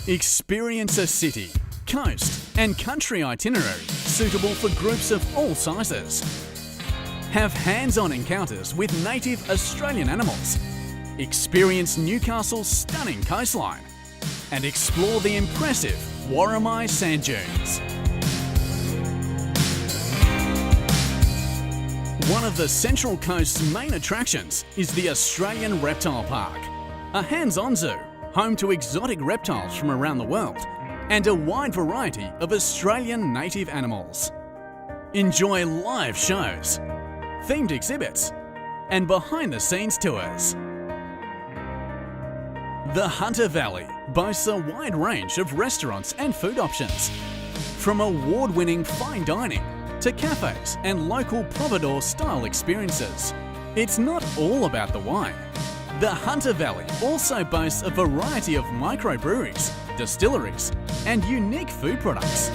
Experience a city, coast and country itinerary suitable for groups of all sizes. Have hands-on encounters with native Australian animals. Experience Newcastle's stunning coastline and explore the impressive Worimi sand dunes. One of the Central Coast's main attractions is the Australian Reptile Park, a hands-on zoo home to exotic reptiles from around the world and a wide variety of Australian native animals. Enjoy live shows, themed exhibits and behind-the-scenes tours. The Hunter Valley boasts a wide range of restaurants and food options, from award-winning fine dining to cafes and local providore-style experiences. It's not all about the wine. The Hunter Valley also boasts a variety of microbreweries, distilleries and unique food products.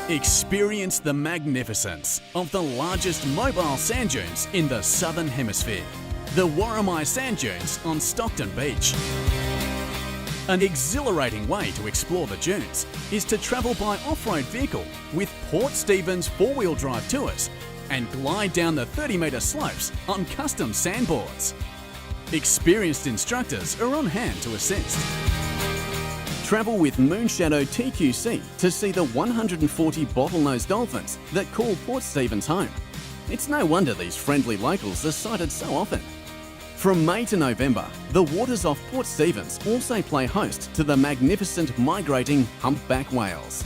Experience the magnificence of the largest mobile sand dunes in the Southern Hemisphere, the Worimi Sand Dunes on Stockton Beach. An exhilarating way to explore the dunes is to travel by off-road vehicle with Port Stephens four-wheel drive tours and glide down the 30-metre slopes on custom sandboards. Experienced instructors are on hand to assist. Travel with Moonshadow TQC to see the 140 bottlenose dolphins that call Port Stephens home. It's no wonder these friendly locals are sighted so often. From May to November, the waters off Port Stephens also play host to the magnificent migrating humpback whales.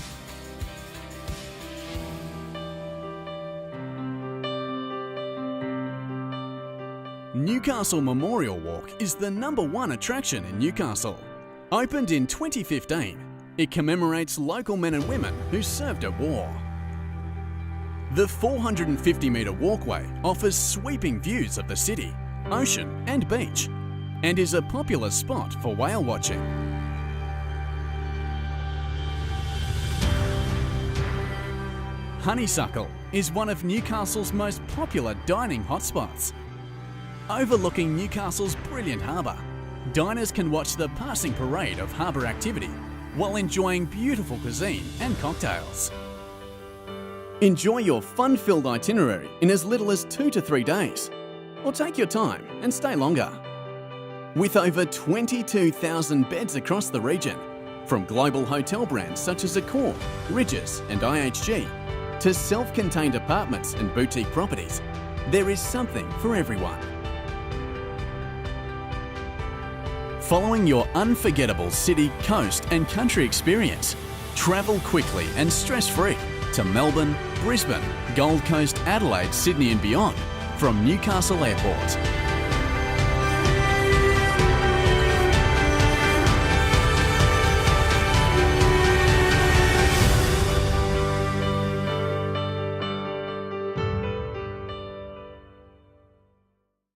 Newcastle Memorial Walk is the #1 attraction in Newcastle. Opened in 2015, it commemorates local men and women who served at war. The 450-metre walkway offers sweeping views of the city, ocean and beach, and is a popular spot for whale watching. Honeysuckle is one of Newcastle's most popular dining hotspots. Overlooking Newcastle's brilliant harbour, diners can watch the passing parade of harbour activity while enjoying beautiful cuisine and cocktails. Enjoy your fun-filled itinerary in as little as 2 to 3 days, or take your time and stay longer. With over 22,000 beds across the region, from global hotel brands such as Accor, Ridges and IHG, to self-contained apartments and boutique properties, there is something for everyone. Following your unforgettable city, coast and country experience, travel quickly and stress-free to Melbourne, Brisbane, Gold Coast, Adelaide, Sydney and beyond from Newcastle Airport.